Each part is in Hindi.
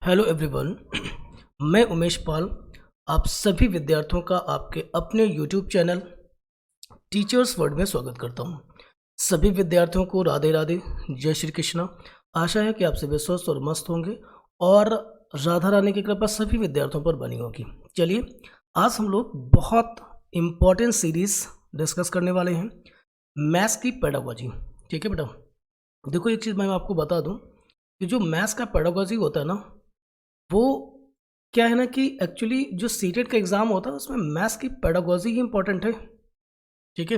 Hello everyone. मैं उमेश पाल आप सभी विद्यार्थियों का आपके अपने यूट्यूब चैनल टीचर्स वर्ड में स्वागत करता हूं। सभी विद्यार्थियों को राधे राधे, जय श्री कृष्णा। आशा है कि आप सभी स्वस्थ और मस्त होंगे और राधा रानी की कृपा सभी विद्यार्थियों पर बनी होगी। चलिए, आज हम लोग बहुत इम्पॉर्टेंट सीरीज डिस्कस करने वाले हैं, मैथ्स की पेडागोजी। ठीक है बेटा, देखो एक चीज़ मैं आपको बता दूं कि जो मैथ्स का पेडागोजी होता है ना, वो क्या है ना कि एक्चुअली जो सीटेट का एग्ज़ाम होता है उसमें मैथ्स की पेडागोजी ही इंपॉर्टेंट है। ठीक है,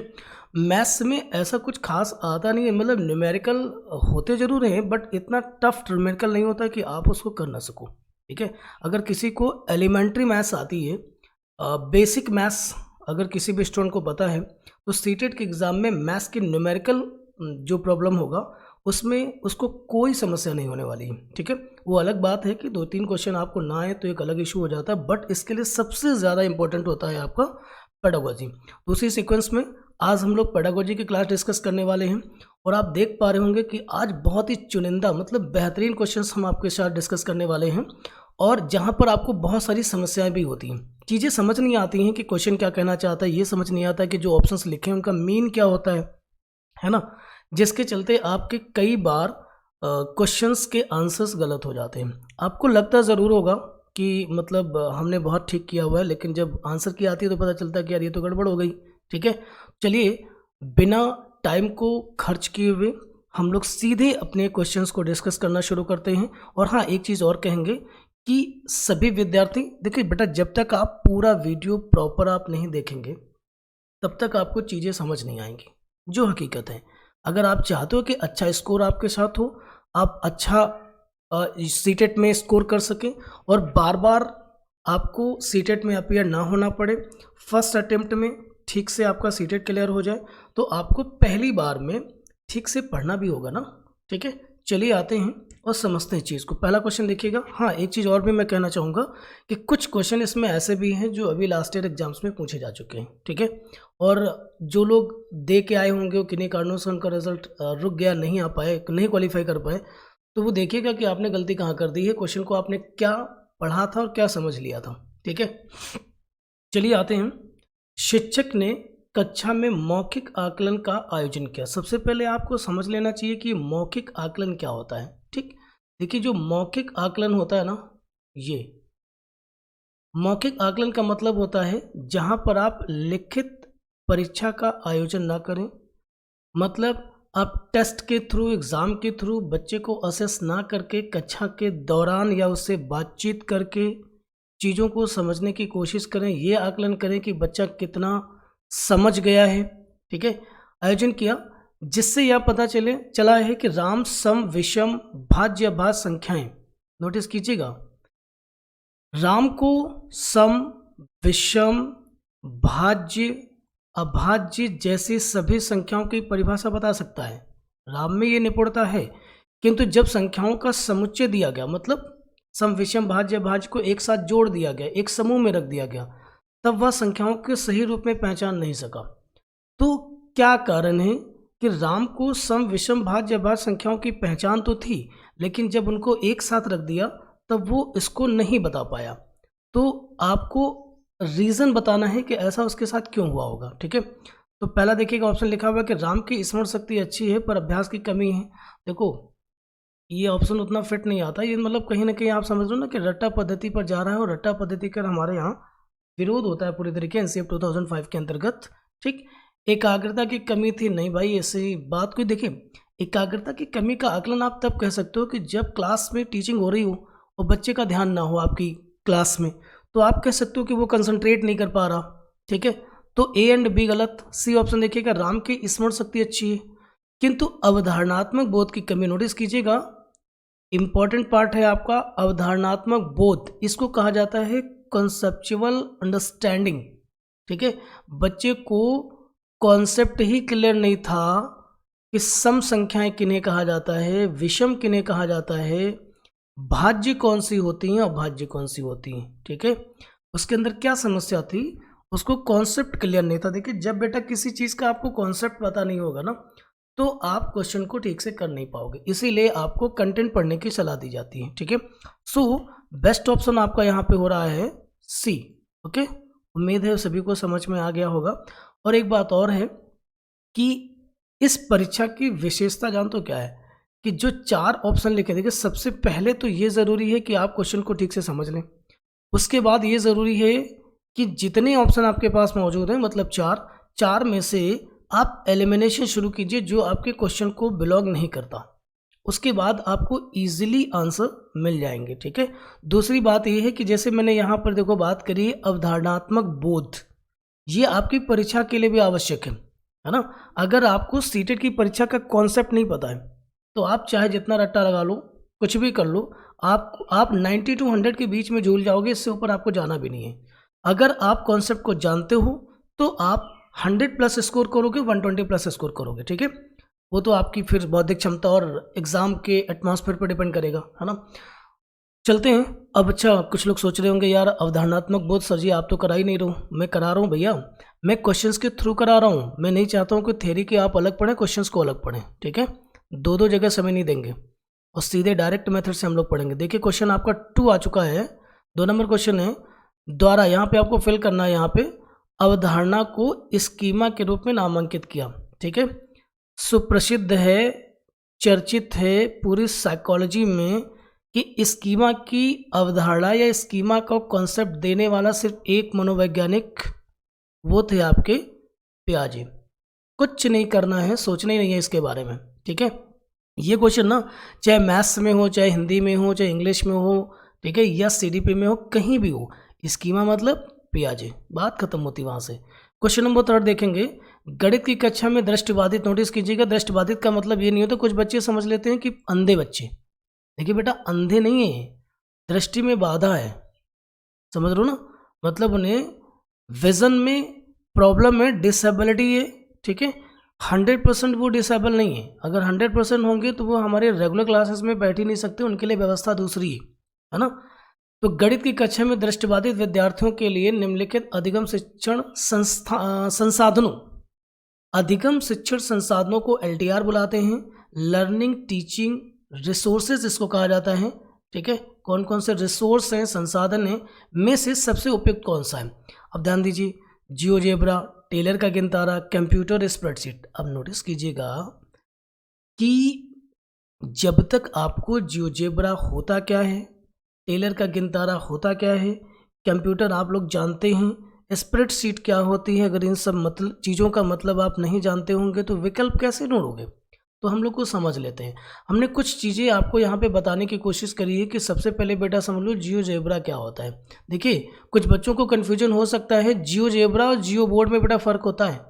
मैथ्स में ऐसा कुछ खास आता नहीं है, मतलब न्यूमेरिकल होते ज़रूर हैं बट इतना टफ न्यूमेरिकल नहीं होता है कि आप उसको कर ना सको। ठीक है, अगर किसी को एलिमेंट्री मैथ्स आती है, बेसिक मैथ्स अगर किसी भी स्टूडेंट को पता है, तो सीटेट के एग्ज़ाम में मैथ्स की न्यूमेरिकल जो प्रॉब्लम होगा उसमें उसको कोई समस्या नहीं होने वाली है। ठीक है, वो अलग बात है कि 2-3 क्वेश्चन आपको ना आए तो एक अलग इशू हो जाता है, बट इसके लिए सबसे ज़्यादा इंपॉर्टेंट होता है आपका पेडागोजी। तो उसी सीक्वेंस में आज हम लोग पेडागोजी की क्लास डिस्कस करने वाले हैं और आप देख पा रहे होंगे कि आज बहुत ही चुनिंदा मतलब बेहतरीन क्वेश्चंस हम आपके साथ डिस्कस करने वाले हैं, और जहाँ पर आपको बहुत सारी समस्याएं भी होती हैं, चीज़ें समझ नहीं आती हैं कि क्वेश्चन क्या कहना चाहता है, ये समझ नहीं आता है कि जो ऑप्शंस लिखे हैं उनका मीन क्या होता है ना, जिसके चलते आपके कई बार क्वेश्चंस के आंसर्स गलत हो जाते हैं। आपको लगता ज़रूर होगा कि मतलब हमने बहुत ठीक किया हुआ है, लेकिन जब आंसर की आती है तो पता चलता है कि यार ये तो गड़बड़ हो गई। ठीक है, चलिए बिना टाइम को खर्च किए हुए हम लोग सीधे अपने क्वेश्चंस को डिस्कस करना शुरू करते हैं। और हाँ, एक चीज़ और कहेंगे कि सभी विद्यार्थी देखिए बेटा, जब तक आप पूरा वीडियो प्रॉपर आप नहीं देखेंगे तब तक आपको चीज़ें समझ नहीं आएंगी, जो हकीकत है। अगर आप चाहते हो कि अच्छा स्कोर आपके साथ हो, आप अच्छा सीटेट में स्कोर कर सकें और बार बार आपको सीटेट में अपीयर ना होना पड़े, फर्स्ट अटेम्प्ट में ठीक से आपका सीटेट क्लियर हो जाए, तो आपको पहली बार में ठीक से पढ़ना भी होगा ना। ठीक है, चलिए आते हैं और समझते हैं चीज़ को। पहला क्वेश्चन देखिएगा। हाँ, एक चीज़ और भी मैं कहना चाहूँगा कि कुछ क्वेश्चन इसमें ऐसे भी हैं जो अभी लास्ट ईयर एग्जाम्स में पूछे जा चुके हैं। ठीक है, और जो लोग दे के आए होंगे वो किन्हीं कारणों से उनका रिजल्ट रुक गया, नहीं आ पाए, नहीं क्वालिफाई कर पाए, तो वो देखिएगा कि आपने गलती कहाँ कर दी है, क्वेश्चन को आपने क्या पढ़ा था और क्या समझ लिया था। ठीक है, चलिए आते हैं। शिक्षक ने कक्षा में मौखिक आकलन का आयोजन किया। सबसे पहले आपको समझ लेना चाहिए कि मौखिक आकलन क्या होता है। ठीक, देखिए जो मौखिक आकलन होता है ना, ये मौखिक आकलन का मतलब होता है जहां पर आप लिखित परीक्षा का आयोजन ना करें, मतलब आप टेस्ट के थ्रू, एग्ज़ाम के थ्रू बच्चे को असेस ना करके कक्षा के दौरान या उससे बातचीत करके चीज़ों को समझने की कोशिश करें, ये आकलन करें कि बच्चा कितना समझ गया है। ठीक है, आयोजन किया जिससे यह पता चला है कि राम सम विषम भाज्य भाज्य संख्याएं, नोटिस कीजिएगा, राम को सम, विषम, भाज्य, अभाज्य जैसी सभी संख्याओं की परिभाषा बता सकता है। राम में ये निपुणता है, किंतु जब संख्याओं का समुच्चय दिया गया, मतलब सम, विषम, भाज्य, भाज्य को एक साथ जोड़ दिया गया, एक समूह में रख दिया गया, तब वह संख्याओं के सही रूप में पहचान नहीं सका। तो क्या कारण है कि राम को सम, विषम, भाज्य, भाज्य संख्याओं की पहचान तो थी, लेकिन जब उनको एक साथ रख दिया तब वो इसको नहीं बता पाया। तो आपको रीज़न बताना है कि ऐसा उसके साथ क्यों हुआ होगा। ठीक है, तो पहला देखिएगा, ऑप्शन लिखा हुआ है कि राम की स्मरण शक्ति अच्छी है पर अभ्यास की कमी है। देखो ये ऑप्शन उतना फिट नहीं आता, ये मतलब कहीं ना कहीं आप समझ लो ना कि रट्टा पद्धति पर जा रहा है, और रट्टा पद्धति का हमारे यहाँ विरोध होता है पूरी तरीके एनसीएफ 2005 के अंतर्गत। ठीक, एकाग्रता की कमी थी, नहीं भाई ऐसी बात कोई। देखिए, एकाग्रता की कमी का आकलन आप तब कह सकते हो कि जब क्लास में टीचिंग हो रही हो और बच्चे का ध्यान ना हो आपकी क्लास में, तो आप कह सकते हो कि वो कंसंट्रेट नहीं कर पा रहा। ठीक है, तो ए एंड बी गलत। सी ऑप्शन देखिएगा, राम की स्मरण शक्ति अच्छी है किंतु अवधारणात्मक बोध की कमी। नोटिस कीजिएगा, इंपॉर्टेंट पार्ट है आपका अवधारणात्मक बोध, इसको कहा जाता है कॉन्सेप्चुअल अंडरस्टैंडिंग। ठीक है, बच्चे को कॉन्सेप्ट ही क्लियर नहीं था कि सम संख्याएं किन्हें कहा जाता है, विषम किन्हें कहा जाता है, भाज्य कौन सी होती हैं, अभाज्य कौन सी होती हैं। ठीक है, उसके अंदर क्या समस्या थी, उसको कॉन्सेप्ट क्लियर नहीं था। देखिए जब बेटा किसी चीज़ का आपको कॉन्सेप्ट पता नहीं होगा ना, तो आप क्वेश्चन को ठीक से कर नहीं पाओगे, इसीलिए आपको कंटेंट पढ़ने की सलाह दी जाती है। ठीक है, सो बेस्ट ऑप्शन आपका यहाँ पे हो रहा है सी। ओके, उम्मीद है सभी को समझ में आ गया होगा। और एक बात और है कि इस परीक्षा की विशेषता जान तो क्या है कि जो 4 ऑप्शन लिखे, देखिए सबसे पहले तो ये ज़रूरी है कि आप क्वेश्चन को ठीक से समझ लें। उसके बाद ये ज़रूरी है कि जितने ऑप्शन आपके पास मौजूद हैं, मतलब 4 में से आप एलिमिनेशन शुरू कीजिए जो आपके क्वेश्चन को बिलोंग नहीं करता। उसके बाद आपको इजीली आंसर मिल जाएंगे। ठीक है, दूसरी बात यह है कि जैसे मैंने यहाँ पर देखो बात करी अवधारणात्मक बोध, ये आपकी परीक्षा के लिए भी आवश्यक है ना। अगर आपको सीटेट की परीक्षा का कॉन्सेप्ट नहीं पता है तो आप चाहे जितना रट्टा लगा लो, कुछ भी कर लो, आप 90 to 100 के बीच में झूल जाओगे, इससे ऊपर आपको जाना भी नहीं है। अगर आप कॉन्सेप्ट को जानते हो तो आप 100+ स्कोर करोगे, 120+ स्कोर करोगे। ठीक है, वो तो आपकी फिर बौद्धिक क्षमता और एग्जाम के एटमॉस्फेयर पर डिपेंड करेगा, है ना। चलते हैं अब। अच्छा, कुछ लोग सोच रहे होंगे यार अवधारणात्मक बोध सर जी आप तो करा ही नहीं रहे हो। मैं करा रहा हूँ भैया, मैं क्वेश्चंस के थ्रू करा रहा हूँ। मैं नहीं चाहता हूँ कि थ्योरी के आप अलग पढ़ें, क्वेश्चंस को अलग पढ़ें। ठीक है, दो जगह समय नहीं देंगे और सीधे डायरेक्ट मेथड से हम लोग पढ़ेंगे। देखिए क्वेश्चन आपका 2 आ चुका है, 2 नंबर क्वेश्चन है। द्वारा यहाँ पे आपको फिल करना है, यहाँ पे अवधारणा को स्कीमा के रूप में नामांकित किया। ठीक है, सुप्रसिद्ध है, चर्चित है पूरी साइकोलॉजी में कि स्कीमा की अवधारणा या स्कीमा का कॉन्सेप्ट देने वाला सिर्फ एक मनोवैज्ञानिक, वो थे आपके पियाजे। कुछ नहीं करना है, सोचना ही नहीं है इसके बारे में। ठीक है, ये क्वेश्चन ना चाहे मैथ्स में हो, चाहे हिंदी में हो, चाहे इंग्लिश में हो, ठीक है, या सीडीपी में हो, कहीं भी हो, स्कीमा मतलब पियाजे, बात खत्म होती वहाँ से। क्वेश्चन नंबर 3 देखेंगे। गणित की कक्षा में दृष्टिबाधित, नोटिस कीजिएगा दृष्टिबाधित का मतलब ये नहीं होता, कुछ बच्चे समझ लेते हैं कि अंधे बच्चे। देखिए बेटा अंधे नहीं है, दृष्टि में बाधा है, समझ रहे हो ना, मतलब उन्हें विजन में प्रॉब्लम है, डिसेबिलिटी है। ठीक है, 100% वो डिसेबल नहीं है। अगर 100% होंगे तो वो हमारे रेगुलर क्लासेस में बैठ ही नहीं सकते, उनके लिए व्यवस्था दूसरी है ना। तो गणित की कक्षा में दृष्टिबाधित विद्यार्थियों के लिए निम्नलिखित अधिगम शिक्षण संसाधनों, अधिगम शिक्षण संसाधनों को LTR बुलाते हैं, लर्निंग टीचिंग रिसोर्सेज इसको कहा जाता है। ठीक है, कौन कौन से रिसोर्स हैं, संसाधन हैं, में से सबसे उपयुक्त कौन सा है। अब ध्यान दीजिए, जियोजेब्रा, टेलर का गिनतारा, कंप्यूटर स्प्रेडशीट। अब नोटिस कीजिएगा कि जब तक आपको जियोजेब्रा होता क्या है, टेलर का गिनतारा होता क्या है, कंप्यूटर आप लोग जानते हैं, स्प्रेडशीट क्या होती है, अगर इन सब चीज़ों का मतलब आप नहीं जानते होंगे तो विकल्प कैसे ढूंढोगे। तो हम लोग को समझ लेते हैं। हमने कुछ चीज़ें आपको यहाँ पे बताने की कोशिश करी है कि सबसे पहले बेटा समझ लो जियोजेब्रा क्या होता है। देखिए कुछ बच्चों को कन्फ्यूजन हो सकता है, जियोजेब्रा और जियो बोर्ड में बेटा फ़र्क होता है,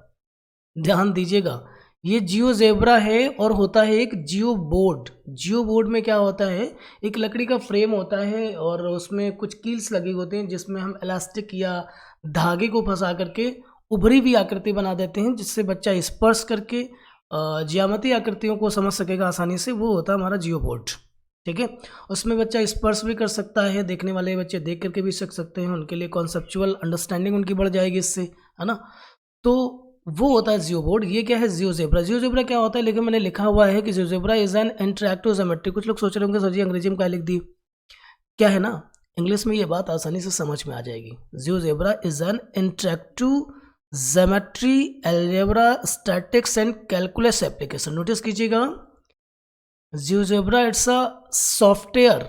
ध्यान दीजिएगा। ये जियोजेब्रा है और होता है एक जियो बोर्ड। जियो बोर्ड में क्या होता है, एक लकड़ी का फ्रेम होता है और उसमें कुछ कील्स लगे होते हैं जिसमें हम इलास्टिक या धागे को फंसा करके उभरी हुई आकृति बना देते हैं, जिससे बच्चा स्पर्श करके ज्यामितीय आकृतियों को समझ सकेगा आसानी से। वो होता है हमारा जियो बोर्ड। ठीक है, उसमें बच्चा स्पर्श भी कर सकता है, देखने वाले बच्चे देख करके भी सीख सकते हैं, उनके लिए कॉन्सेप्चुअल अंडरस्टैंडिंग उनकी बढ़ जाएगी इससे, है ना। तो वो होता है जियो बोर्ड। ये क्या है, जियोजेब्रा। जियोजेब्रा क्या होता है, लेकिन मैंने लिखा हुआ है कि GeoGebra is an interactive geometry. कुछ लोग सोच रहे होंगे सर जी अंग्रेजी में क्या लिख दी, क्या है ना, इंग्लिश में ये बात आसानी से समझ में आ जाएगी। GeoGebra is an interactive geometry, algebra, statics and calculus application. Notice कीजिएगा, जियोजेब्रा इट्स अ सॉफ्टवेयर,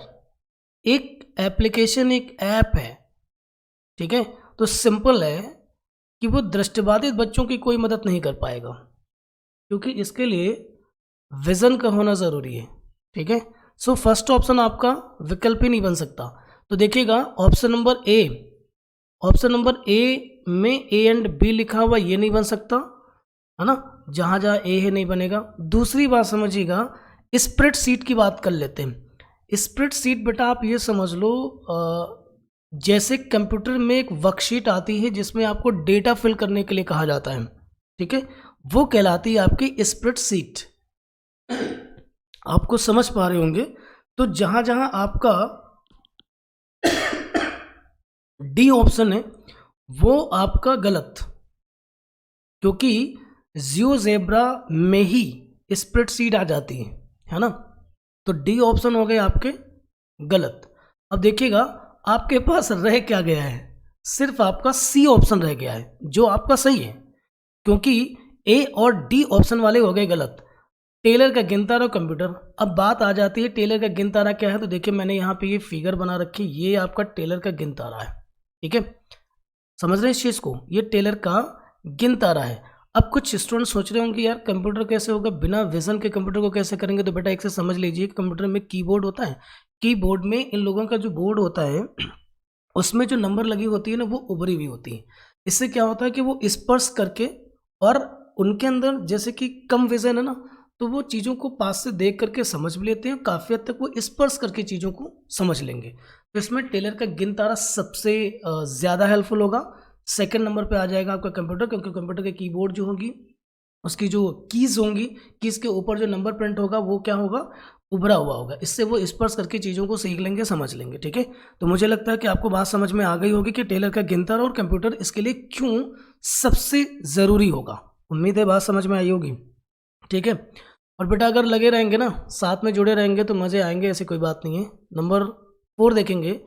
एक एप्लीकेशन, एक ऐप है। ठीक है, तो सिंपल है कि वो दृष्टिबाधित बच्चों की कोई मदद नहीं कर पाएगा, क्योंकि इसके लिए विजन का होना ज़रूरी है। ठीक है, सो फर्स्ट ऑप्शन आपका विकल्प ही नहीं बन सकता। तो देखिएगा option number A, option number A में ए एंड बी लिखा हुआ, ये नहीं बन सकता, है ना, जहाँ जहाँ ए है नहीं बनेगा। दूसरी बात समझिएगा, स्प्रेडशीट की बात कर लेते हैं। स्प्रेडशीट बेटा आप ये समझ लो जैसे कंप्यूटर में एक वर्कशीट आती है जिसमें आपको डेटा फिल करने के लिए कहा जाता है, ठीक है, वो कहलाती है आपकी स्प्रेडशीट। आपको समझ पा रहे होंगे। तो जहां जहां आपका डी ऑप्शन है वो आपका गलत, क्योंकि जियोजेब्रा में ही स्प्रेडशीट आ जाती है ना। तो डी ऑप्शन हो गए आपके गलत। अब देखिएगा आपके पास रह क्या गया है, सिर्फ आपका सी ऑप्शन रह गया है जो आपका सही है, क्योंकि ए और डी ऑप्शन वाले हो गए गलत। टेलर का गिनतारा और कंप्यूटर। अब बात आ जाती है टेलर का गिनतारा क्या है, तो देखिए मैंने यहाँ पे ये फिगर बना रखी, ये आपका टेलर का गिनतारा है, ठीक है, समझ रहे हैं इस चीज़ को, ये टेलर का गिनतारा है। अब कुछ स्टूडेंट सोच रहे होंगे यार कंप्यूटर कैसे होगा, बिना विजन के कंप्यूटर को कैसे करेंगे, तो बेटा एक से समझ लीजिए कंप्यूटर में कीबोर्ड होता है, कीबोर्ड में इन लोगों का जो बोर्ड होता है उसमें जो नंबर लगी होती है ना वो उभरी हुई होती है। इससे क्या होता है कि वो स्पर्श करके, और उनके अंदर जैसे कि कम विजन है ना, तो वो चीज़ों को पास से देख करके समझ भी लेते हैं, काफ़ी हद तक वो स्पर्श करके चीज़ों को समझ लेंगे। तो इसमें टेलर का गिनतारा सबसे ज़्यादा हेल्पफुल होगा। सेकंड नंबर पे आ जाएगा आपका कंप्यूटर, क्योंकि कंप्यूटर के कीबोर्ड जो होगी उसकी जो कीज़ होंगी, कीज़ के ऊपर जो नंबर प्रिंट होगा वो क्या होगा, उभरा हुआ होगा, इससे वो स्पर्श करके चीज़ों को सीख लेंगे, समझ लेंगे, ठीक है। तो मुझे लगता है कि आपको बात समझ में आ गई होगी कि टेलर का गिनतारा और कंप्यूटर इसके लिए क्यों सबसे ज़रूरी होगा। उम्मीद है बात समझ में आई होगी, ठीक है। और बेटा अगर लगे रहेंगे ना, साथ में जुड़े रहेंगे तो मज़े आएंगे, ऐसी कोई बात नहीं है। नंबर 4 देखेंगे,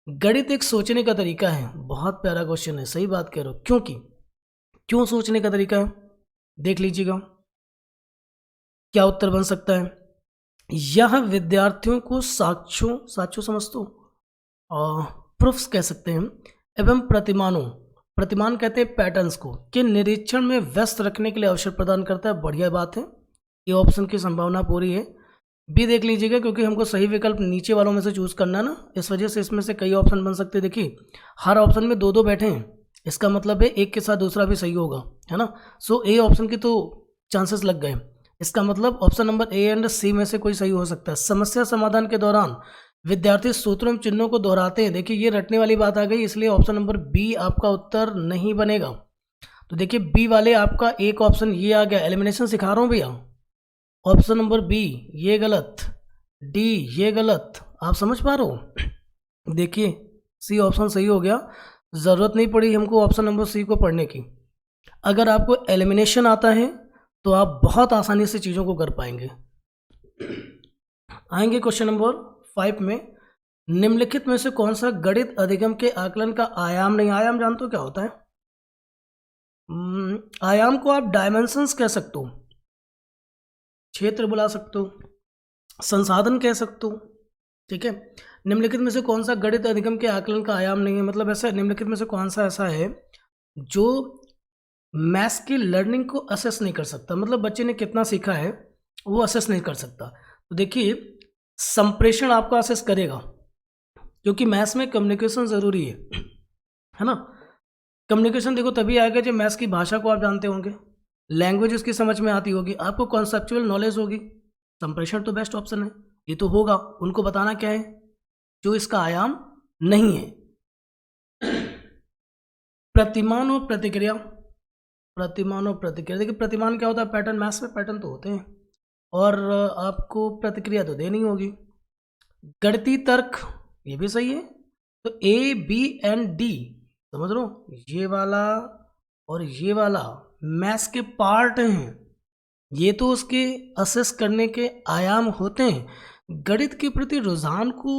गणित एक सोचने का तरीका है। बहुत प्यारा क्वेश्चन है, सही बात कह रहे हो, क्योंकि क्यों सोचने का तरीका है, देख लीजिएगा क्या उत्तर बन सकता है। यह विद्यार्थियों को साक्ष्यों समझ तो प्रूफ्स कह सकते हैं, एवं प्रतिमान कहते हैं पैटर्न्स को, के निरीक्षण में व्यस्त रखने के लिए अवसर प्रदान करता है। बढ़िया बात है, ये ऑप्शन की संभावना पूरी है। बी देख लीजिएगा, क्योंकि हमको सही विकल्प नीचे वालों में से चूज करना है ना, इस वजह से इसमें से कई ऑप्शन बन सकते हैं। देखिए हर ऑप्शन में 2-2 बैठे हैं, इसका मतलब है एक के साथ दूसरा भी सही होगा, है ना। सो ए ऑप्शन की तो चांसेस लग गए, इसका मतलब ऑप्शन नंबर ए एंड सी में से कोई सही हो सकता है। समस्या समाधान के दौरान विद्यार्थी सूत्रों एवं चिन्हों को दोहराते हैं। देखिए ये रटने वाली बात आ गई, इसलिए ऑप्शन नंबर बी आपका उत्तर नहीं बनेगा। तो देखिए बी वाले आपका एक ऑप्शन ये आ गया, एलिमिनेशन सिखा रहा हूँ भैया, ऑप्शन नंबर बी ये गलत, डी ये गलत, आप समझ पा रहे हो। देखिए सी ऑप्शन सही हो गया, ज़रूरत नहीं पड़ी हमको ऑप्शन नंबर सी को पढ़ने की। अगर आपको एलिमिनेशन आता है तो आप बहुत आसानी से चीज़ों को कर पाएंगे। आएंगे क्वेश्चन नंबर 5 में, निम्नलिखित में से कौन सा गणित अधिगम के आकलन का आयाम नहीं। आयाम जानते हो क्या होता है, आयाम को आप डायमेंशंस कह सकते हो, क्षेत्र बुला सकते हो, संसाधन कह सकते हो, ठीक है। निम्नलिखित में से कौन सा गणित अधिगम के आकलन का आयाम नहीं है, मतलब ऐसा निम्नलिखित में से कौन सा ऐसा है जो मैथ्स की लर्निंग को असेस नहीं कर सकता, मतलब बच्चे ने कितना सीखा है वो असेस नहीं कर सकता। तो देखिए संप्रेषण आपका असेस करेगा, क्योंकि मैथ्स में कम्युनिकेशन ज़रूरी है ना। कम्युनिकेशन देखो तभी आएगा जब मैथ्स की भाषा को आप जानते होंगे, लैंग्वेज उसकी समझ में आती होगी, आपको कॉन्सेप्चुअल नॉलेज होगी। संप्रेषण तो बेस्ट ऑप्शन है, ये तो होगा। उनको बताना क्या है, जो इसका आयाम नहीं है। प्रतिमान और प्रतिक्रिया, देखिए प्रतिमान क्या होता है, पैटर्न, मैथ्स में पैटर्न तो होते हैं, और आपको प्रतिक्रिया तो देनी होगी। गणितीय तर्क ये भी सही है, तो ए बी एंड डी समझ लो, ये वाला और ये वाला मैथ्स के पार्ट हैं, ये तो उसके असेस करने के आयाम होते हैं। गणित के प्रति रुझान को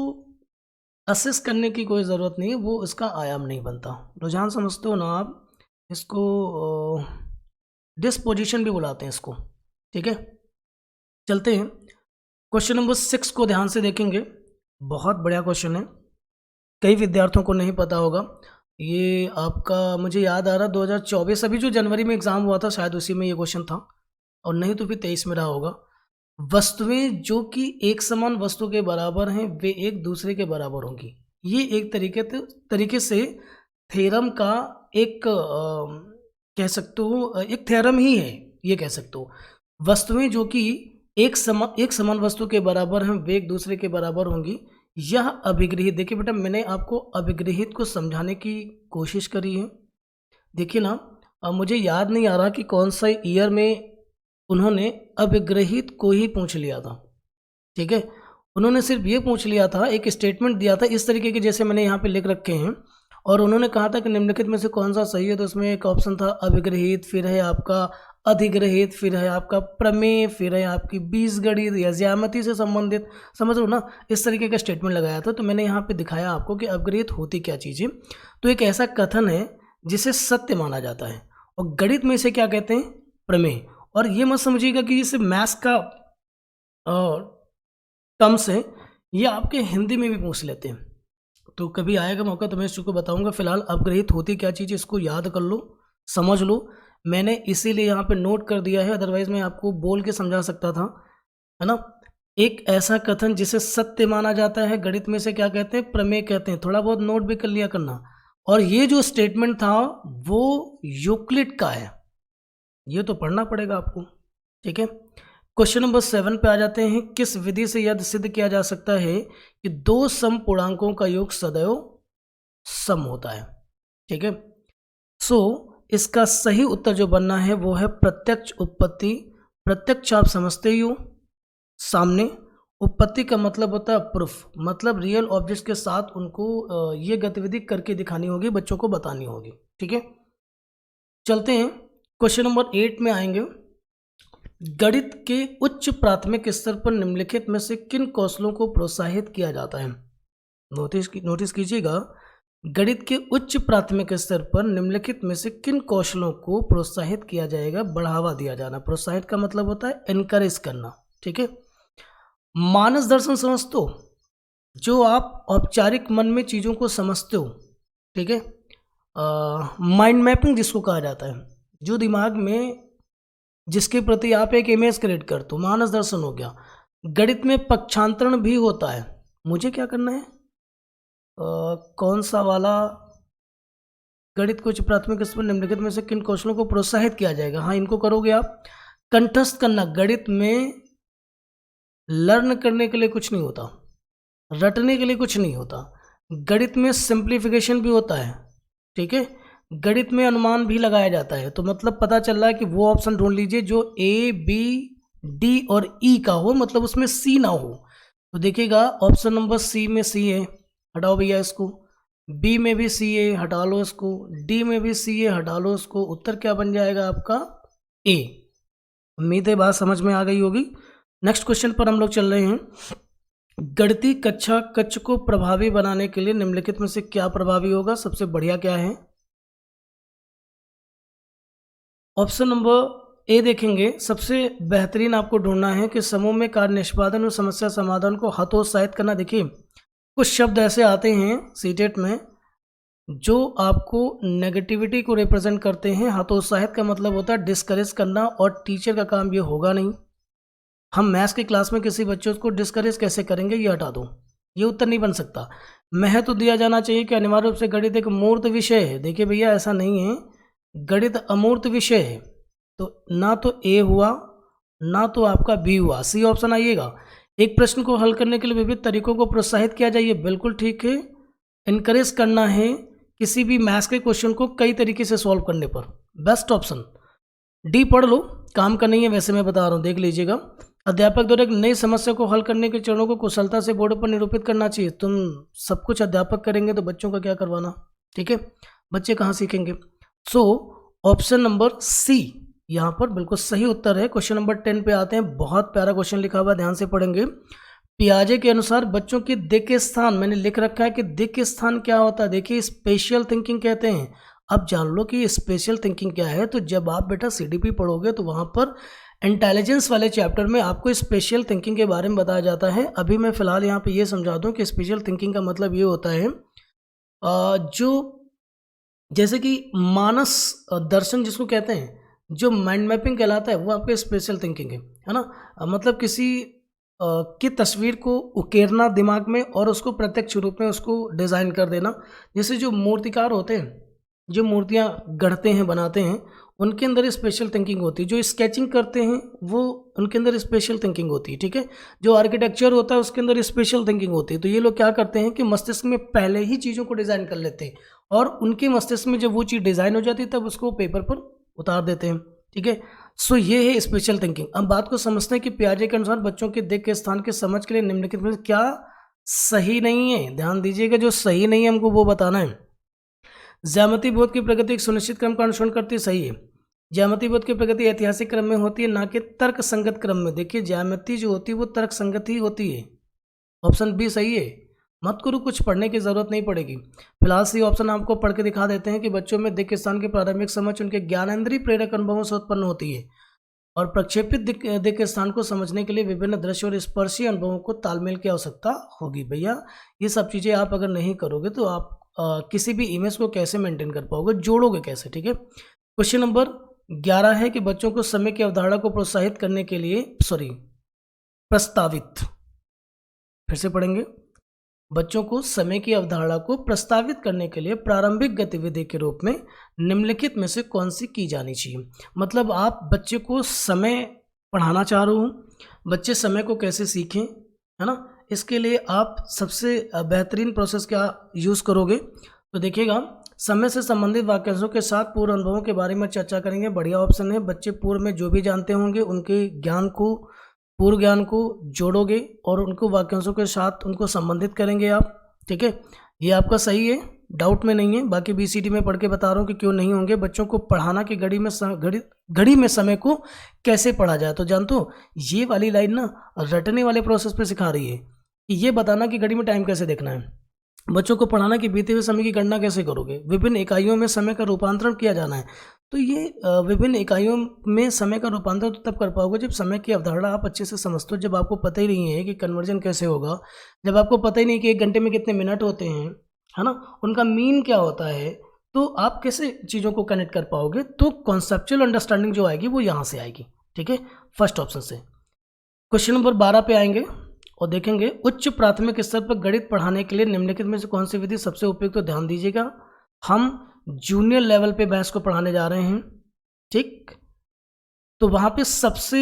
असेस करने की कोई ज़रूरत नहीं है, वो इसका आयाम नहीं बनता। रुझान समझते हो ना आप, इसको डिस्पोजिशन भी बुलाते हैं इसको, ठीक है। चलते हैं क्वेश्चन नंबर 6 को ध्यान से देखेंगे, बहुत बढ़िया क्वेश्चन है, कई विद्यार्थियों को नहीं पता होगा। ये आपका मुझे याद आ रहा 2024 अभी जो जनवरी में एग्ज़ाम हुआ था शायद उसी में ये क्वेश्चन था, और नहीं तो फिर 23 में रहा होगा। वस्तुएं जो कि एक समान वस्तु के बराबर हैं वे एक दूसरे के बराबर होंगी। ये एक तरीके से थ्योरम का एक कह सकते हो, एक थ्योरम ही है, ये कह सकते हो। वस्तुएं जो कि एक समान वस्तु के बराबर हैं वे एक दूसरे के बराबर होंगी, यह अभिगृहित। देखिए बेटा मैंने आपको अभिगृहित को समझाने की कोशिश करी है। देखिए ना, मुझे याद नहीं आ रहा कि कौन सा ईयर में उन्होंने अभिगृहित को ही पूछ लिया था, ठीक है। उन्होंने सिर्फ ये पूछ लिया था, एक स्टेटमेंट दिया था इस तरीके के जैसे मैंने यहाँ पे लिख रखे हैं, और उन्होंने कहा था कि निम्नलिखित में से कौन सा सही है, तो इसमें एक ऑप्शन था अभिगृहित, फिर है आपका अधिग्रहित, फिर है आपका प्रमेय, फिर है आपकी बीजगणित या ज्यामिति से संबंधित, समझ लो ना, इस तरीके का स्टेटमेंट लगाया था। तो मैंने यहाँ पे दिखाया आपको कि अपग्रहित होती क्या चीज़ें। तो एक ऐसा कथन है जिसे सत्य माना जाता है, और गणित में इसे क्या कहते हैं, प्रमेय। और ये मत समझिएगा कि इसे मैथ्स का टर्म्स है, ये आपके हिंदी में भी पूछ लेते हैं। तो कभी आएगा मौका तो मैं इस चीज़ को बताऊंगा। फिलहाल अपग्रहित होती क्या चीज़, इसको याद कर लो, समझ लो। मैंने इसीलिए यहाँ पे नोट कर दिया है, अदरवाइज मैं आपको बोल के समझा सकता था, है ना। एक ऐसा कथन जिसे सत्य माना जाता है, गणित में से क्या कहते हैं, प्रमेय कहते हैं। थोड़ा बहुत नोट भी कर लिया करना। और ये जो स्टेटमेंट था वो यूक्लिड का है, ये तो पढ़ना पड़ेगा आपको, ठीक है। क्वेश्चन नंबर 7 पे आ जाते हैं। किस विधि से यह सिद्ध किया जा सकता है कि दो समपूर्णांकों का योग सदैव सम होता है, ठीक है। सो इसका सही उत्तर जो बनना है वो है प्रत्यक्ष उत्पत्ति। प्रत्यक्ष आप समझते ही हो, सामने। उत्पत्ति का मतलब होता है प्रूफ, मतलब रियल ऑब्जेक्ट्स के साथ उनको ये गतिविधि करके दिखानी होगी, बच्चों को बतानी होगी, ठीक है। चलते हैं क्वेश्चन नंबर 8 में आएंगे। गणित के उच्च प्राथमिक स्तर पर निम्नलिखित में से किन कौशलों को प्रोत्साहित किया जाता है। नोटिस कीजिएगा, गणित के उच्च प्राथमिक स्तर पर निम्नलिखित में से किन कौशलों को प्रोत्साहित किया जाएगा, बढ़ावा दिया जाना। प्रोत्साहित का मतलब होता है एनकरेज करना, ठीक है। मानस दर्शन समझते हो, जो आप औपचारिक मन में चीज़ों को समझते हो, ठीक है। माइंड मैपिंग जिसको कहा जाता है, जो दिमाग में जिसके प्रति आप एक इमेज क्रिएट करते हो, मानस दर्शन हो गया। गणित में पक्षांतरण भी होता है। मुझे क्या करना है, कौन सा वाला, गणित को उच्च प्राथमिक स्तर पर निम्नलिखित में से किन कौशलों को प्रोत्साहित किया जाएगा। हाँ, इनको करोगे आप। कंठस्थ करना, गणित में लर्न करने के लिए कुछ नहीं होता, रटने के लिए कुछ नहीं होता। गणित में सिंप्लीफिकेशन भी होता है, ठीक है। गणित में अनुमान भी लगाया जाता है। तो मतलब पता चल रहा है कि वो ऑप्शन ढूंढ लीजिए जो ए, बी, डी और ई का हो, मतलब उसमें सी ना हो। तो देखिएगा ऑप्शन नंबर सी में सी है, हटाओ भैया इसको। बी में भी सी है, हटा लो इसको। डी में भी सी है, हटा लो इसको। उत्तर क्या बन जाएगा आपका, ए। उम्मीद है बात समझ में आ गई होगी। नेक्स्ट क्वेश्चन पर हम लोग चल रहे हैं। गणितीय कक्षा कक्ष को प्रभावी बनाने के लिए निम्नलिखित में से क्या प्रभावी होगा, सबसे बढ़िया क्या है। ऑप्शन नंबर ए देखेंगे, सबसे बेहतरीन आपको ढूंढना है कि समूह में कार्य निष्पादन और समस्या समाधान को हतोत्साहित करना। देखिए कुछ शब्द ऐसे आते हैं सीटेट में जो आपको नेगेटिविटी को रिप्रेजेंट करते हैं। हतोत्साहित का मतलब होता है डिस्करेज करना, और टीचर का काम ये होगा नहीं। हम मैथ्स की क्लास में किसी बच्चों को डिस्करेज कैसे करेंगे, ये हटा दो, ये उत्तर नहीं बन सकता। महत्व तो दिया जाना चाहिए कि अनिवार्य रूप से गणित एक मूर्त विषय है। देखिए भैया ऐसा नहीं है, गणित अमूर्त विषय है। तो ना तो ए हुआ ना तो आपका बी हुआ, सी ऑप्शन आइएगा। एक प्रश्न को हल करने के लिए विविध तरीकों को प्रोत्साहित किया जाइए, बिल्कुल ठीक है। इनकरेज करना है किसी भी मैथ्स के क्वेश्चन को कई तरीके से सॉल्व करने पर, बेस्ट ऑप्शन। डी पढ़ लो, काम का नहीं है वैसे मैं बता रहा हूँ, देख लीजिएगा। अध्यापक द्वारा एक नई समस्या को हल करने के चरणों को कुशलता से बोर्ड पर निरूपित करना चाहिए। तुम सब कुछ अध्यापक करेंगे तो बच्चों का क्या करवाना, ठीक है। बच्चे कहाँ सीखेंगे। सो ऑप्शन नंबर सी यहाँ पर बिल्कुल सही उत्तर है। क्वेश्चन नंबर 10 पे आते हैं। बहुत प्यारा क्वेश्चन लिखा हुआ है, ध्यान से पढ़ेंगे। पियाजे के अनुसार बच्चों की दिक स्थान, मैंने लिख रखा है कि दिक स्थान क्या होता है। देखिए स्पेशल थिंकिंग कहते हैं। अब जान लो कि स्पेशल थिंकिंग क्या है। तो जब आप बेटा सीडीपी पढ़ोगे तो वहाँ पर इंटेलिजेंस वाले चैप्टर में आपको स्पेशल थिंकिंग के बारे में बताया जाता है। अभी मैं फिलहाल यहाँ पे ये समझा दूँ कि स्पेशल थिंकिंग का मतलब ये होता है जो जैसे कि मानस दर्शन जिसको कहते हैं, जो माइंड मैपिंग कहलाता है, वो आपके स्पेशल थिंकिंग है ना। मतलब किसी की तस्वीर को उकेरना दिमाग में और उसको प्रत्यक्ष रूप में उसको डिज़ाइन कर देना। जैसे जो मूर्तिकार होते हैं, जो मूर्तियाँ गढ़ते हैं, बनाते हैं, उनके अंदर स्पेशल थिंकिंग होती है। जो स्केचिंग करते हैं वो उनके अंदर स्पेशल थिंकिंग होती है, ठीक है। जो आर्किटेक्चर होता है उसके अंदर स्पेशल थिंकिंग होती है। तो ये लोग क्या करते हैं कि मस्तिष्क में पहले ही चीज़ों को डिज़ाइन कर लेते हैं, और उनके मस्तिष्क में जब वो चीज़ डिज़ाइन हो जाती है तब उसको पेपर पर उतार देते हैं, ठीक है। सो ये है स्पेशल थिंकिंग। अब बात को समझते हैं कि पियाजे के अनुसार बच्चों के दिक के स्थान के समझ के लिए निम्नलिखित में क्या सही नहीं है। ध्यान दीजिएगा, जो सही नहीं है हमको वो बताना है। ज्यामिति बोध की प्रगति एक सुनिश्चित क्रम का अनुसरण करती है, सही है। ज्यामिति बोध की प्रगति ऐतिहासिक क्रम में होती है, ना कि तर्क संगत क्रम में। देखिए ज्यामिति जो होती है वो तर्क संगत ही होती है। ऑप्शन बी सही है। मत करो, कुछ पढ़ने की जरूरत नहीं पड़ेगी। फिलहाल से ऑप्शन आपको पढ़ के दिखा देते हैं कि बच्चों में दिक् स्थान की प्रारंभिक समझ उनके ज्ञानेंद्रिय प्रेरक अनुभवों से उत्पन्न होती है और प्रक्षेपित दिक् स्थान को समझने के लिए विभिन्न दृश्य और स्पर्शी अनुभवों को तालमेल की आवश्यकता होगी। भैया ये सब चीज़ें आप अगर नहीं करोगे तो आप किसी भी इमेज को कैसे मेंटेन कर पाओगे, जोड़ोगे कैसे, ठीक है। क्वेश्चन नंबर 11 है कि बच्चों को समय की अवधारणा को प्रोत्साहित करने के लिए प्रस्तावित, फिर से पढ़ेंगे, बच्चों को समय की अवधारणा को प्रस्तावित करने के लिए प्रारंभिक गतिविधि के रूप में निम्नलिखित में से कौन सी की जानी चाहिए। मतलब आप बच्चे को समय पढ़ाना चाह रहे हो, बच्चे समय को कैसे सीखें, है ना। इसके लिए आप सबसे बेहतरीन प्रोसेस क्या यूज़ करोगे, तो देखिएगा, समय से संबंधित वाक्यांशों के साथ पूर्व अनुभवों के बारे में चर्चा करेंगे। बढ़िया ऑप्शन है। बच्चे पूर्व में जो भी जानते होंगे उनके ज्ञान को, पूर्व ज्ञान को जोड़ोगे और उनको वाक्यांशों के साथ उनको संबंधित करेंगे आप, ठीक है। ये आपका सही है, डाउट में नहीं है। बाकी BCD में पढ़ के बता रहा हूँ कि क्यों नहीं होंगे। बच्चों को पढ़ाना कि घड़ी में समय को कैसे पढ़ा जाए। तो जानते हो ये वाली लाइन ना रटने वाले प्रोसेस पे सिखा रही है कि ये बताना कि घड़ी में टाइम कैसे देखना है। बच्चों को पढ़ाना कि बीते हुए समय की गणना कैसे करोगे, विभिन्न इकाइयों में समय का रूपांतरण किया जाना है। तो ये विभिन्न इकाइयों में समय का रूपांतरण तो तब कर पाओगे जब समय की अवधारणा आप अच्छे से समझते हो। जब आपको पता ही नहीं है कि कन्वर्जन कैसे होगा, जब आपको पता ही नहीं कि 1 घंटे में कितने मिनट होते हैं, है ना, उनका मीन क्या होता है, तो आप कैसे चीज़ों को कनेक्ट कर पाओगे। तो कॉन्सेप्चुअल अंडरस्टैंडिंग जो आएगी वो यहाँ से आएगी, ठीक है, फर्स्ट ऑप्शन से। क्वेश्चन नंबर 12 पे आएंगे और देखेंगे उच्च प्राथमिक स्तर पर गणित पढ़ाने के लिए निम्नलिखित में से कौन सी विधि सबसे उपयुक्त। तो ध्यान दीजिएगा, हम जूनियर लेवल पे मैथ्स को पढ़ाने जा रहे हैं, ठीक। तो वहाँ पे सबसे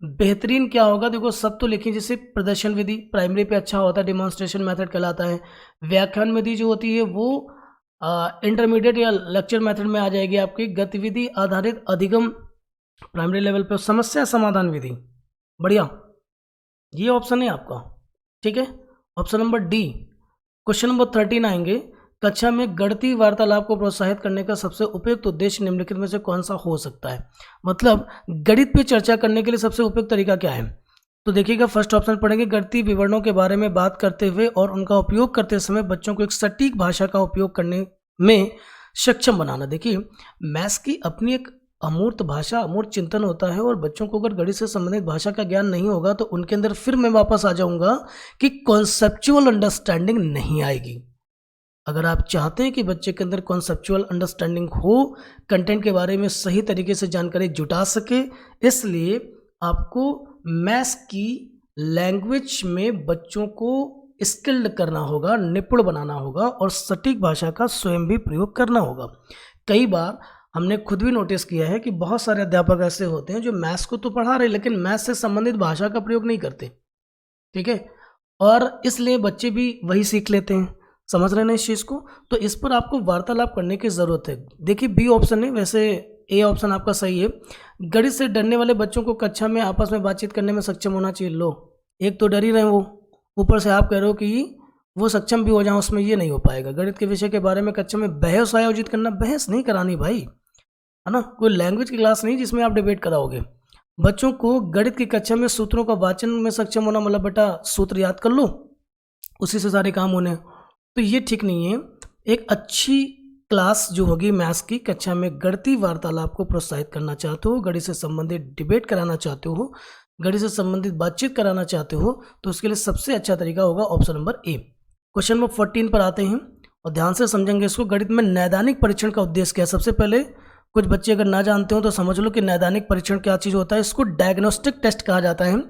बेहतरीन क्या होगा, देखो सब तो लिखिए, जैसे प्रदर्शन विधि प्राइमरी पे अच्छा होता है, डिमॉन्स्ट्रेशन मेथड कहलाता है। व्याख्यान विधि जो होती है वो इंटरमीडिएट या लेक्चर मेथड में आ जाएगी आपकी। गतिविधि आधारित अधिगम प्राइमरी लेवल पे। समस्या समाधान विधि, बढ़िया, ये ऑप्शन है आपका, ठीक है, option number D. Question number 13 आएंगे, कक्षा में गणितीय वार्तालाप को प्रोत्साहित करने का सबसे उपयुक्त उद्देश्य निम्नलिखित में से कौन सा हो सकता है। मतलब गणित पे चर्चा करने के लिए सबसे उपयुक्त तरीका क्या है। तो देखिएगा, फर्स्ट ऑप्शन पढ़ेंगे, गणितीय विवरणों के बारे में बात करते हुए और उनका उपयोग करते समय बच्चों को एक सटीक भाषा का उपयोग करने में सक्षम बनाना। देखिए मैथ्स की अपनी एक अमूर्त भाषा, अमूर्त चिंतन होता है और बच्चों को अगर गणित से संबंधित भाषा का ज्ञान नहीं होगा तो उनके अंदर फिर मैं वापस आ जाऊंगा कि कॉन्सेप्चुअल अंडरस्टैंडिंग नहीं आएगी। अगर आप चाहते हैं कि बच्चे के अंदर कॉन्सेप्चुअल अंडरस्टैंडिंग हो, कंटेंट के बारे में सही तरीके से जानकारी जुटा सके, इसलिए आपको मैथ्स की लैंग्वेज में बच्चों को स्किल्ड करना होगा, निपुण बनाना होगा और सटीक भाषा का स्वयं भी प्रयोग करना होगा। कई बार हमने खुद भी नोटिस किया है कि बहुत सारे अध्यापक ऐसे होते हैं जो मैथ्स को तो पढ़ा रहे लेकिन मैथ्स से संबंधित भाषा का प्रयोग नहीं करते, ठीक है, और इसलिए बच्चे भी वही सीख लेते हैं। समझ रहे हैं इस चीज़ को। तो इस पर आपको वार्तालाप करने की ज़रूरत है। देखिए बी ऑप्शन है, वैसे ए ऑप्शन आपका सही है। गणित से डरने वाले बच्चों को कक्षा में आपस में बातचीत करने में सक्षम होना चाहिए। लो, एक तो डर ही रहे वो, ऊपर से आप कह रहे हो कि वो सक्षम भी हो जाए, उसमें ये नहीं हो पाएगा। गणित के विषय के बारे में कक्षा में बहस आयोजित करना, बहस नहीं करानी भाई, है ना, कोई लैंग्वेज की क्लास नहीं जिसमें आप डिबेट कराओगे। बच्चों को गणित की कक्षा में सूत्रों का वाचन में सक्षम होना, मतलब बेटा सूत्र याद कर लो, उसी से सारे काम होने, तो ये ठीक नहीं है। एक अच्छी क्लास जो होगी मैथ्स की कक्षा में गणितीय वार्तालाप को प्रोत्साहित करना चाहते हो, गणित से संबंधित डिबेट कराना चाहते हो, गणित से संबंधित बातचीत कराना चाहते हो, तो उसके लिए सबसे अच्छा तरीका होगा option number A. Question number 14 पर आते हैं और ध्यान से समझेंगे इसको। गणित में नैदानिक परीक्षण का उद्देश्य क्या है। सबसे पहले कुछ बच्चे अगर ना जानते हो तो समझ लो कि नैदानिक परीक्षण क्या चीज़ होता है। इसको डायग्नोस्टिक टेस्ट कहा जाता है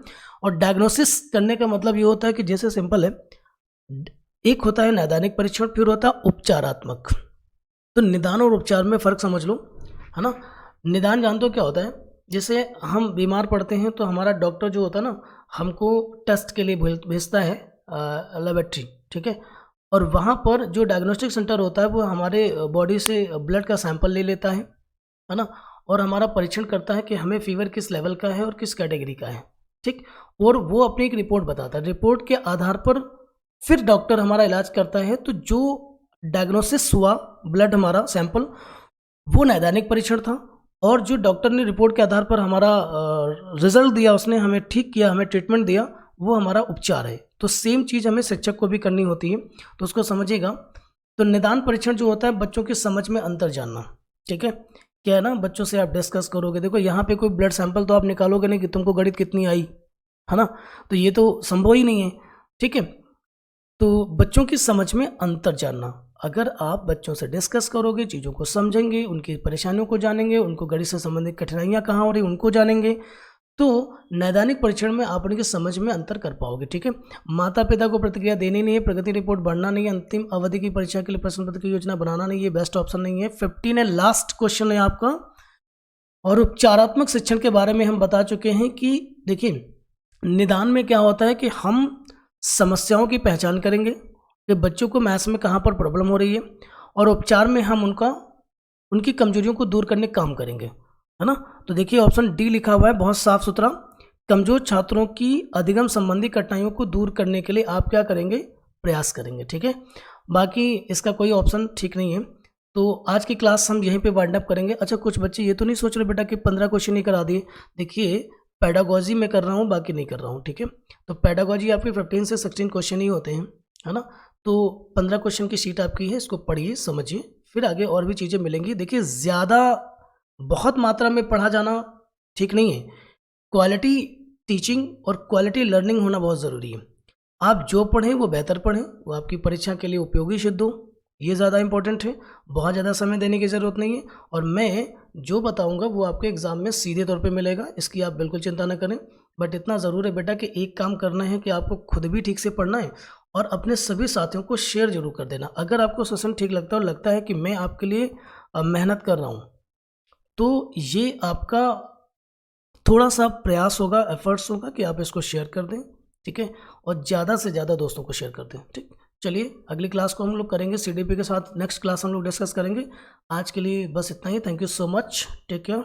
और डायग्नोसिस करने का मतलब ये होता है कि जैसे सिंपल है, एक होता है नैदानिक परीक्षण, फिर होता है उपचारात्मक। तो निदान और उपचार में फ़र्क समझ लो, है ना। निदान जानते हो क्या होता है, जैसे हम बीमार पड़ते हैं तो हमारा डॉक्टर जो होता है ना, हमको टेस्ट के लिए भेजता है लेबोरेटरी, ठीक है, और वहाँ पर जो डायग्नोस्टिक सेंटर होता है वो हमारे बॉडी से ब्लड का सैंपल ले लेता है ना, और हमारा परीक्षण करता है कि हमें फीवर किस लेवल का है और किस कैटेगरी का है, ठीक, और वो अपनी एक रिपोर्ट बताता है। रिपोर्ट के आधार पर फिर डॉक्टर हमारा इलाज करता है। तो जो डायग्नोसिस हुआ, ब्लड हमारा सैंपल, वो नैदानिक परीक्षण था, और जो डॉक्टर ने रिपोर्ट के आधार पर हमारा रिजल्ट दिया, उसने हमें ठीक किया, हमें ट्रीटमेंट दिया, वो हमारा उपचार है। तो सेम चीज़ हमें शिक्षक को भी करनी होती है, तो उसको समझिएगा। तो निदान परीक्षण जो होता है बच्चों की समझ में अंतर जानना, ठीक है। क्या है ना, बच्चों से आप डिस्कस करोगे, देखो यहाँ पे कोई ब्लड सैंपल तो आप निकालोगे नहीं कि तुमको गणित कितनी आई, है ना, तो ये तो संभव ही नहीं है, ठीक है। तो बच्चों की समझ में अंतर जानना, अगर आप बच्चों से डिस्कस करोगे, चीज़ों को समझेंगे, उनकी परेशानियों को जानेंगे, उनको गणित से संबंधित कठिनाइयाँ कहाँ हो रही उनको जानेंगे, तो नैदानिक परीक्षण में आप उनकी समझ में अंतर कर पाओगे, ठीक है। माता पिता को प्रतिक्रिया देनी नहीं है, प्रगति रिपोर्ट बढ़ना नहीं है, अंतिम अवधि की परीक्षा के लिए प्रश्न पत्र की योजना बनाना नहीं है, बेस्ट ऑप्शन नहीं है। 15 है, लास्ट क्वेश्चन है आपका। और उपचारात्मक शिक्षण के बारे में हम बता चुके हैं कि देखिए, निदान में क्या होता है कि हम समस्याओं की पहचान करेंगे कि बच्चों को मैथ्स में कहाँ पर प्रॉब्लम हो रही है, और उपचार में हम उनकी कमजोरियों को दूर करने का काम करेंगे, है ना। तो देखिए ऑप्शन डी लिखा हुआ है, बहुत साफ सुथरा। कमजोर छात्रों की अधिगम संबंधी कठिनाइयों को दूर करने के लिए आप क्या करेंगे, प्रयास करेंगे, ठीक है। बाकी इसका कोई ऑप्शन ठीक नहीं है। तो आज की क्लास हम यहीं पे वाइंड अप करेंगे। अच्छा, कुछ बच्चे ये तो नहीं सोच रहे बेटा कि 15 क्वेश्चन ही करा दिए। देखिए पेडागोजी में कर रहा हूँ, बाकी नहीं कर रहा हूँ, ठीक है। तो पेडागोजी आपके 15 से 16 क्वेश्चन ही होते हैं, है ना। तो 15 क्वेश्चन की शीट आपकी है, इसको पढ़िए, समझिए, फिर आगे और भी चीज़ें मिलेंगी। देखिए ज़्यादा बहुत मात्रा में पढ़ा जाना ठीक नहीं है। क्वालिटी टीचिंग और क्वालिटी लर्निंग होना बहुत ज़रूरी है। आप जो पढ़ें वो बेहतर पढ़ें, वो आपकी परीक्षा के लिए उपयोगी सिद्ध हो, ये ज़्यादा इंपॉर्टेंट है। बहुत ज़्यादा समय देने की ज़रूरत नहीं है, और मैं जो बताऊंगा वो आपके एग्ज़ाम में सीधे तौर पे मिलेगा, इसकी आप बिल्कुल चिंता न करें। बट इतना ज़रूर है बेटा कि एक काम करना है कि आपको खुद भी ठीक से पढ़ना है और अपने सभी साथियों को शेयर जरूर कर देना। अगर आपको सेशन ठीक लगता है और लगता है कि मैं आपके लिए मेहनत कर रहा हूँ, तो ये आपका थोड़ा सा प्रयास होगा, एफर्ट्स होगा कि आप इसको शेयर कर दें, ठीक है, और ज़्यादा से ज़्यादा दोस्तों को शेयर कर दें, ठीक। चलिए अगली क्लास को हम लोग करेंगे सीडीपी के साथ, नेक्स्ट क्लास हम लोग डिस्कस करेंगे। आज के लिए बस इतना ही। Thank you so much, take care.